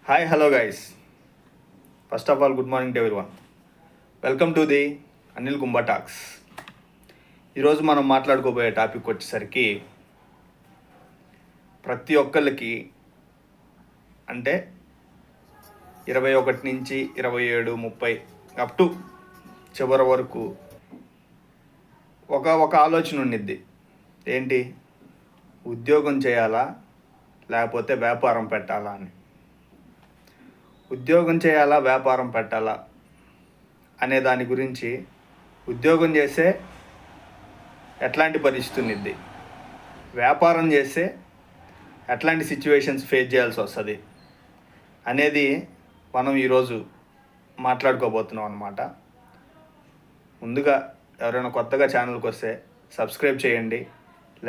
Hi hello guys. First of all good morning to everyone. Welcome to the Anil Kumbh talks. ఈరోజు మనం మాట్లాడుకోబోయే topic వచ్చేసరికి ప్రతి ఒక్కళ్ళకి అంటే 21 నుంచి 27, 30 అప్ టు చివరి వరకు ఒక ఆలోచన ఉండిద్ది. ఏంటి? ఉద్యోగం చేయాలా లేకపోతే వ్యాపారం పెట్టాలా అని. ఉద్యోగం చేయాలా వ్యాపారం పెట్టాలా అనే దాని గురించి, ఉద్యోగం చేస్తే ఎట్లాంటి పరిస్థితి ఉన్నిద్ది, వ్యాపారం చేస్తే ఎట్లాంటి సిచ్యువేషన్స్ ఫేస్ చేయాల్సి వస్తుంది అనేది మనం ఈరోజు మాట్లాడుకోబోతున్నాం అన్నమాట. ముందుగా ఎవరైనా కొత్తగా ఛానల్కి వస్తే సబ్స్క్రైబ్ చేయండి,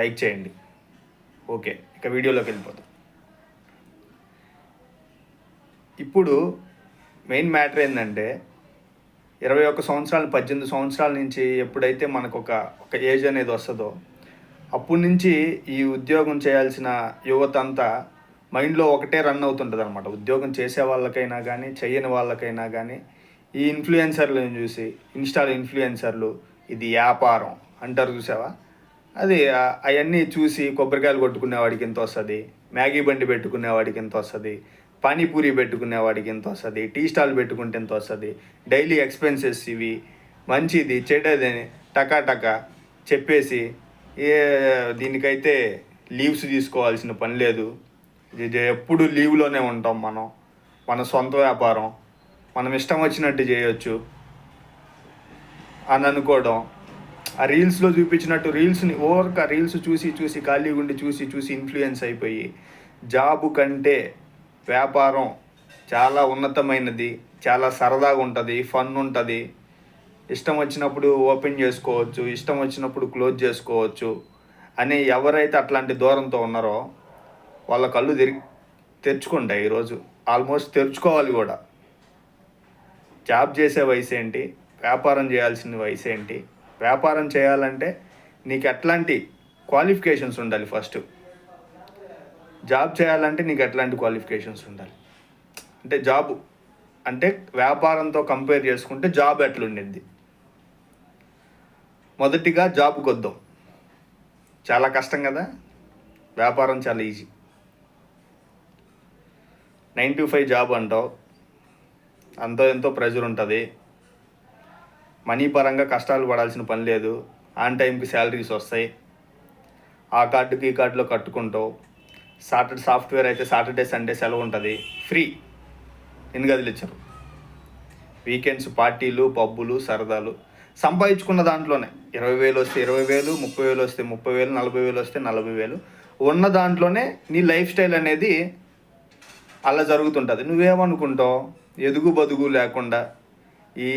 లైక్ చేయండి. ఓకే, ఇక వీడియోలోకి వెళ్ళిపోతాం. ఇప్పుడు మెయిన్ మ్యాటర్ ఏంటంటే 21 సంవత్సరాలు 18 సంవత్సరాల నుంచి ఎప్పుడైతే మనకు ఒక ఏజ్ అనేది వస్తుందో అప్పటి నుంచి ఈ ఉద్యోగం చేయాల్సిన యువత అంతా మైండ్లో ఒకటే రన్ అవుతుంటుంది అనమాట. ఉద్యోగం చేసే వాళ్ళకైనా కానీ చేయని వాళ్ళకైనా కానీ ఈ ఇన్ఫ్లుయెన్సర్లను చూసి, ఇన్స్టాల్ ఇన్ఫ్లుయెన్సర్లు ఇది వ్యాపారం అంటారు చూసావా, అది అవన్నీ చూసి కొబ్బరికాయలు కొట్టుకునేవాడికి ఎంత వస్తుంది, మ్యాగీ బండి పెట్టుకునేవాడికి ఎంత వస్తుంది, పానీపూరి పెట్టుకునేవాడికి ఎంత వస్తుంది, టీ స్టాల్ పెట్టుకుంటే ఎంత వస్తుంది, డైలీ ఎక్స్పెన్సెస్ ఇవి మంచిది చెడ్డదని టకా చెప్పేసి దీనికైతే లీవ్స్ తీసుకోవాల్సిన పని లేదు, ఎప్పుడు లీవ్లోనే ఉంటాం మన సొంత వ్యాపారం మనం ఇష్టం వచ్చినట్టు చేయొచ్చు అని అనుకోవడం. ఆ రీల్స్లో చూపించినట్టు రీల్స్ని రీల్స్ చూసి ఖాళీ గుండి చూసి ఇన్ఫ్లుయెన్స్ అయిపోయి జాబు కంటే వ్యాపారం చాలా ఉన్నతమైనది, చాలా సరదాగా ఉంటుంది, ఫన్ ఉంటుంది, ఇష్టం వచ్చినప్పుడు ఓపెన్ చేసుకోవచ్చు, ఇష్టం వచ్చినప్పుడు క్లోజ్ చేసుకోవచ్చు అని ఎవరైతే అట్లాంటి దూరంతో ఉన్నారో వాళ్ళ కళ్ళు తెరుచుకుంటాయి. ఈరోజు ఆల్మోస్ట్ తెరుచుకోవాలి కూడా. జాబ్ చేసే వయసు ఏంటి, వ్యాపారం చేయాల్సిన వయసు ఏంటి, వ్యాపారం చేయాలంటే నీకు ఎట్లాంటి క్వాలిఫికేషన్స్ ఉండాలి, ఫస్ట్ జాబ్ చేయాలంటే నీకు ఎట్లాంటి క్వాలిఫికేషన్స్ ఉండాలి అంటే జాబ్ అంటే వ్యాపారంతో కంపేర్ చేసుకుంటే జాబ్ ఎట్లుండింది. మొదటిగా జాబ్కి వద్దాం. చాలా కష్టం కదా, వ్యాపారం చాలా ఈజీ. 9 to 5 జాబ్ అంటావు, అంతో ఎంతో ప్రెజర్ ఉంటుంది, మనీ పరంగా కష్టాలు పడాల్సిన పని లేదు, ఆన్ టైంకి శాలరీస్ వస్తాయి, ఆ కార్డుకి ఈ కార్డులో కట్టుకుంటావు. సాఫ్ట్వేర్ అయితే సాటర్డే సండే సెలవు ఉంటుంది, ఫ్రీ, ఎన్ని గదులు ఇచ్చారు. వీకెండ్స్ పార్టీలు, పబ్బులు, సరదాలు, సంపాదించుకున్న దాంట్లోనే 20,000 వస్తే 20,000, 30,000 వస్తే 30,000, 40,000 వస్తే 40,000, ఉన్న దాంట్లోనే నీ లైఫ్ స్టైల్ అనేది అలా జరుగుతుంటుంది. నువ్వేమనుకుంటావు, ఎదుగు బదుగు లేకుండా ఈ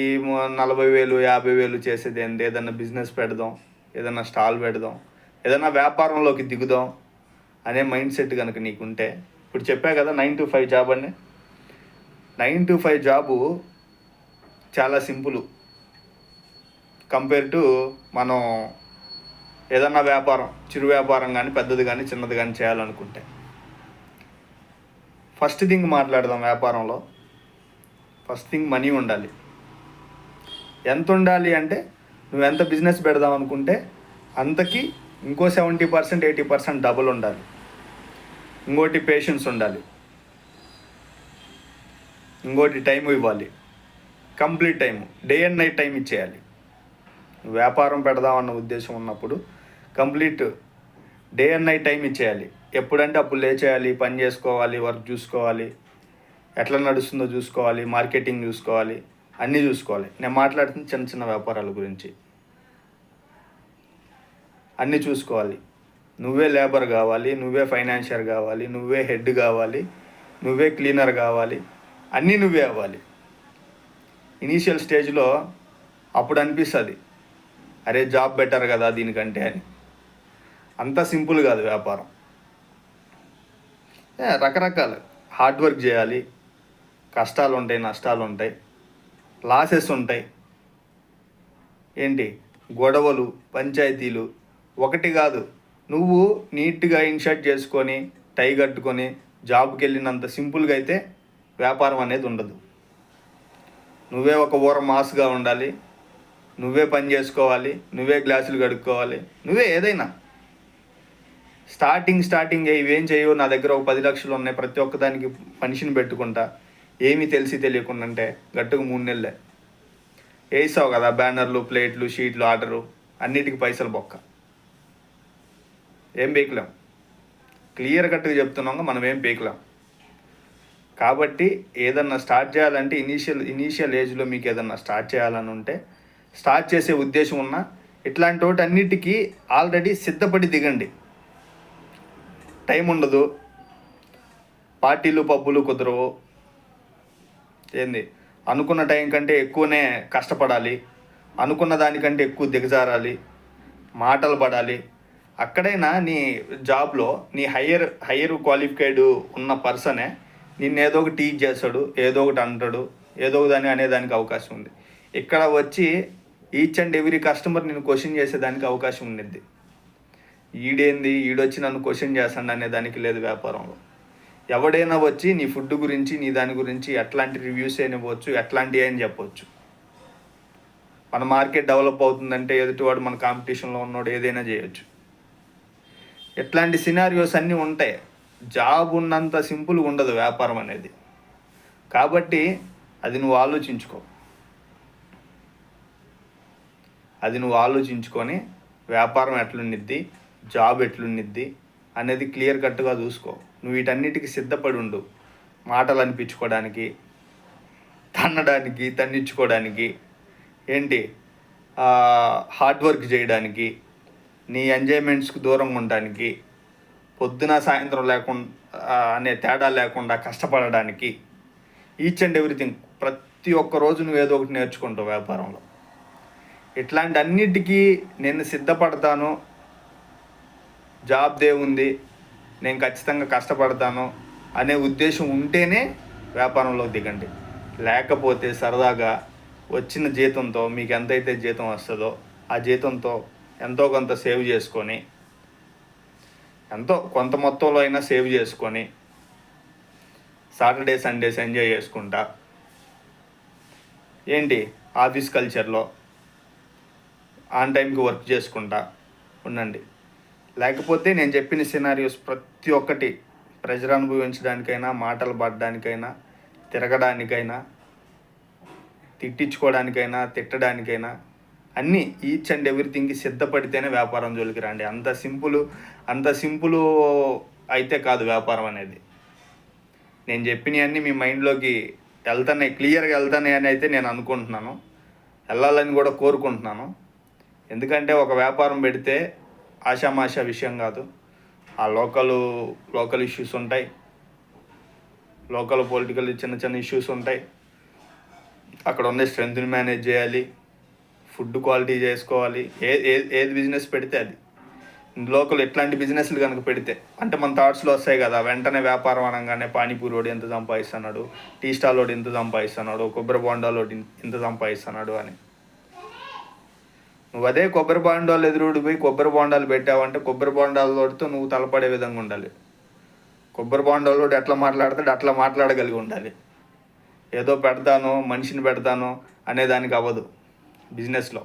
40,000, 50,000 చేసేది ఏంటి, ఏదన్నా బిజినెస్ పెడదాం, ఏదన్నా స్టాల్ పెడదాం, ఏదన్నా వ్యాపారంలోకి దిగుదాం అనే మైండ్ సెట్ కనుక నీకుంటే, ఇప్పుడు చెప్పా కదా 9 to 5 జాబ్ అని. 9 to 5 జాబు చాలా సింపుల్ కంపేర్ టు మనం ఏదన్నా వ్యాపారం, చిరు వ్యాపారం కానీ పెద్దది కానీ చిన్నది కానీ చేయాలనుకుంటే. ఫస్ట్ థింగ్ మాట్లాడదాం. వ్యాపారంలో ఫస్ట్ థింగ్ మనీ ఉండాలి. ఎంత ఉండాలి అంటే, నువ్వు ఎంత బిజినెస్ పెడదాం అనుకుంటే అంతకి ఇంకో 70%, 80% డబుల్ ఉండాలి. ఇంకోటి పేషెన్స్ ఉండాలి, ఇంకోటి టైం ఇవ్వాలి, complete time, day and night time ఇచ్చేయాలి. వ్యాపారం పెడదామన్న ఉద్దేశం ఉన్నప్పుడు complete day and night time ఇచ్చేయాలి. ఎప్పుడంటే అప్పుడు లేచేయాలి, పని చేసుకోవాలి, వర్క్ చూసుకోవాలి, ఎట్లా నడుస్తుందో చూసుకోవాలి, మార్కెటింగ్ చూసుకోవాలి, అన్నీ చూసుకోవాలి. నేను మాట్లాడుతున్న చిన్న చిన్న వ్యాపారాల గురించి. అన్నీ చూసుకోవాలి. నువ్వే లేబర్ కావాలి, నువ్వే ఫైనాన్షియర్ కావాలి, నువ్వే హెడ్ కావాలి, నువ్వే క్లీనర్ కావాలి, అన్నీ నువ్వే అవ్వాలి. ఇనీషియల్ స్టేజ్లో అప్పుడు అనిపిస్తుంది, అరే జాబ్ బెటర్ కదా దీనికంటే అని. అంత సింపుల్ కాదు వ్యాపారం. రకరకాలు హార్డ్ వర్క్ చేయాలి, కష్టాలు ఉంటాయి, నష్టాలు ఉంటాయి, లాసెస్ ఉంటాయి, ఏంటి గొడవలు, పంచాయతీలు. ఒకటి కాదు, నువ్వు నీట్గా ఇన్షర్ట్ చేసుకొని టై కట్టుకొని జాబ్కి వెళ్ళినంత సింపుల్గా అయితే వ్యాపారం అనేది ఉండదు. నువ్వే ఒక ఊర మాస్గా ఉండాలి, నువ్వే పని చేసుకోవాలి, నువ్వే గ్లాసులు కడుక్కోవాలి, నువ్వే ఏదైనా. స్టార్టింగ్ ఇవేం చేయవు, నా దగ్గర ఒక 10 లక్షలు ఉన్నాయి, ప్రతి ఒక్కదానికి మనిషిని పెట్టుకుంటా, ఏమీ తెలియకుండా అంటే గట్టుకు 3 నెలలే వేసావు కదా, బ్యానర్లు, ప్లేట్లు, షీట్లు, ఆర్డరు, అన్నిటికీ పైసలు బొక్క. ఏం పీకలేం. క్లియర్ కట్గా చెప్తున్నాగా, మనం ఏం పీకలేం. కాబట్టి ఏదన్నా స్టార్ట్ చేయాలంటే ఇనీషియల్ ఏజ్లో మీకు ఏదన్నా స్టార్ట్ చేయాలని ఉంటే, స్టార్ట్ చేసే ఉద్దేశం ఉన్నా, ఇట్లాంటి వాటి అన్నిటికీ ఆల్రెడీ సిద్ధపడి దిగండి. టైం ఉండదు, పార్టీలు పబ్బులు కుదరవు, ఏంది అనుకున్న టైం కంటే ఎక్కువనే కష్టపడాలి, అనుకున్న దానికంటే ఎక్కువ దిగజారాలి, మాటలు పడాలి. అక్కడైనా నీ జాబ్లో నీ హయ్యర్ క్వాలిఫైడ్ ఉన్న పర్సనే నిన్ను ఏదో ఒకటి టీచ్ చేస్తాడు, ఏదో ఒకటి అంటాడు, ఏదో ఒక దాన్ని అనేదానికి అవకాశం ఉంది. ఇక్కడ వచ్చి ఈచ్ అండ్ ఎవ్రీ కస్టమర్ నేను క్వశ్చన్ చేసేదానికి అవకాశం ఉండిద్ది. ఈడొచ్చి నన్ను క్వశ్చన్ చేస్తాడు అనేదానికి లేదు వ్యాపారంలో. ఎవడైనా వచ్చి నీ ఫుడ్ గురించి, నీ దాని గురించి ఎట్లాంటి రివ్యూస్ అయినా ఇవ్వచ్చు, ఎట్లాంటివి అని చెప్పవచ్చు. మన మార్కెట్ డెవలప్ అవుతుందంటే ఎదుటివాడు మన కాంపిటీషన్లో ఉన్నవాడు ఏదైనా చేయొచ్చు. ఎట్లాంటి సినారియోస్ అన్నీ ఉంటాయి. జాబ్ ఉన్నంత సింపుల్గా ఉండదు వ్యాపారం అనేది. కాబట్టి అది నువ్వు ఆలోచించుకొని వ్యాపారం ఎట్లుండిద్ది, జాబ్ ఎట్లుండిద్ది అనేది క్లియర్ కట్గా చూసుకో. నువ్వు వీటన్నిటికీ సిద్ధపడి ఉండు. మాటలు అనిపించుకోవడానికి, తన్నించుకోవడానికి, హార్డ్ వర్క్ చేయడానికి, నీ ఎంజాయ్మెంట్స్కి దూరంగా ఉండడానికి, పొద్దున సాయంత్రం అనే తేడా లేకుండా కష్టపడడానికి, ఈచ్ అండ్ ఎవ్రీథింగ్ ప్రతి ఒక్క రోజు నువ్వు ఏదో ఒకటి నేర్చుకుంటావు వ్యాపారంలో. ఇట్లాంటి అన్నిటికీ నేను సిద్ధపడతాను, జాబ్ దేవుంది, నేను ఖచ్చితంగా కష్టపడతాను అనే ఉద్దేశం ఉంటేనే వ్యాపారంలో దిగండి. లేకపోతే సరదాగా వచ్చిన జీతంతో, మీకు ఎంతైతే జీతం వస్తుందో ఆ జీతంతో ఎంతో కొంత సేవ్ చేసుకొని, ఎంతో కొంత మొత్తంలో అయినా సేవ్ చేసుకొని, సాటర్డే సండేస్ ఎంజాయ్ చేసుకుంటా, ఆఫీస్ కల్చర్లో ఆన్ టైంకి వర్క్ చేసుకుంటా ఉండండి. లేకపోతే నేను చెప్పిన సినారియోస్ ప్రతి ఒక్కటి ప్రెజర్ అనుభవించడానికైనా, మాటలు పడడానికైనా, తిరగడానికైనా, తిట్టించుకోవడానికైనా, తిట్టడానికైనా అన్నీ ఈచ్ అండ్ ఎవ్రీథింగ్కి సిద్ధపడితేనే వ్యాపారం జోలికి రండి. అంత సింపుల్ అయితే కాదు వ్యాపారం అనేది. నేను చెప్పినవన్నీ మీ మైండ్లోకి క్లియర్గా వెళ్తాయి అని అయితే నేను అనుకుంటున్నాను, వెళ్ళాలని కూడా కోరుకుంటున్నాను. ఎందుకంటే ఒక వ్యాపారం పెడితే ఆషామాషా విషయం కాదు. ఆ లోకల్ ఇష్యూస్ ఉంటాయి, లోకల్ పొలిటికల్ చిన్న ఇష్యూస్ ఉంటాయి. అక్కడ ఉన్న స్ట్రెంత్ని మేనేజ్ చేయాలి, ఫుడ్ క్వాలిటీ చేసుకోవాలి. ఏది బిజినెస్ పెడితే అది. లోకల్ ఎట్లాంటి బిజినెస్లు కనుక పెడితే అంటే మన థాట్స్లో వస్తాయి కదా, వెంటనే వ్యాపారం అనగానే పానీపూరి వాడు ఎంత సంపాదిస్తున్నాడు, టీ స్టాల్ వాడు ఎంత సంపాదిస్తున్నాడు, కొబ్బరి బొండాలు వాడు ఎంత సంపాదిస్తున్నాడు అని. నువ్వు అదే కొబ్బరి బొండాలు ఎదురుడు పోయి కొబ్బరి బొండాలు పెట్టావంటే కొబ్బరి బొండాలతో నువ్వు తలపడే విధంగా ఉండాలి. కొబ్బరి బొండాలు ఎట్లా మాట్లాడతాడు అట్లా మాట్లాడగలిగి ఉండాలి. ఏదో పెడతాను, మనిషిని పెడతాను అనేదానికి అవ్వదు బిజినెస్లో.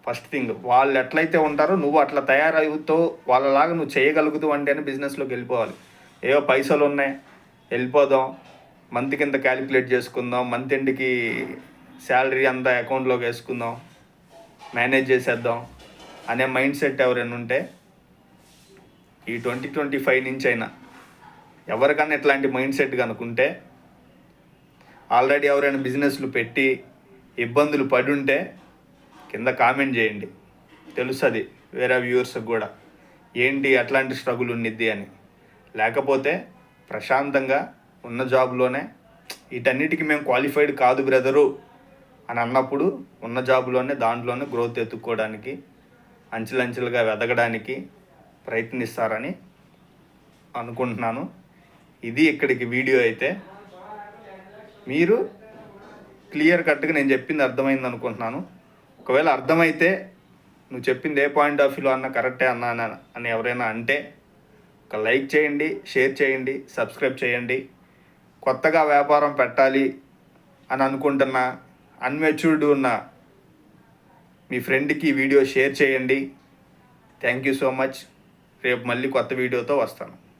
ఫస్ట్ థింగ్, వాళ్ళు ఎట్లయితే ఉంటారో నువ్వు అట్లా తయారవుతో వాళ్ళలాగా నువ్వు చేయగలుగుతావు అంటేనే బిజినెస్లోకి వెళ్ళిపోవాలి. ఏవో పైసలు ఉన్నాయి, వెళ్ళిపోదాం, మంత్ కింద క్యాలిక్యులేట్ చేసుకుందాం, మంత్ ఎండ్కి శాలరీ అంతా అకౌంట్లోకి వేసుకుందాం, మేనేజ్ చేసేద్దాం అనే మైండ్ సెట్ ఎవరైనా ఉంటే ఈ 2025 నుంచి అయినా ఎవరికైనా ఇట్లాంటి మైండ్ సెట్ కనుకుంటే, ఆల్రెడీ ఎవరైనా బిజినెస్లు పెట్టి ఇబ్బందులు పడి ఉంటే కింద కామెంట్ చేయండి, తెలుస్తుంది వేరే వ్యూవర్స్కి కూడా అట్లాంటి స్ట్రగుల్ ఉన్నిద్ది అని. లేకపోతే ప్రశాంతంగా ఉన్న జాబ్లోనే వీటన్నిటికీ మేము క్వాలిఫైడ్ కాదు బ్రదరు అని అన్నప్పుడు ఉన్న జాబ్లోనే దాంట్లోనే గ్రోత్ ఎత్తుక్కోవడానికి, అంచెలంచెలుగా ఎదగడానికి ప్రయత్నిస్తారని అనుకుంటున్నాను. ఇది ఇక్కడికి వీడియో అయితే మీరు క్లియర్ కట్గా నేను చెప్పింది అర్థమైంది అనుకుంటున్నాను. ఒకవేళ అర్థమైతే నువ్వు చెప్పింది ఏ పాయింట్ ఆఫ్ వ్యూలో అన్నా కరెక్టే అన్నా అని ఎవరైనా అంటే ఒక లైక్ చేయండి, షేర్ చేయండి, సబ్స్క్రైబ్ చేయండి. కొత్తగా వ్యాపారం పెట్టాలి అని అనుకుంటున్న అన్మెచ్యూర్డ్ ఉన్న మీ ఫ్రెండ్కి ఈ వీడియో షేర్ చేయండి. Thank you so much. రేపు మళ్ళీ కొత్త వీడియోతో వస్తాను.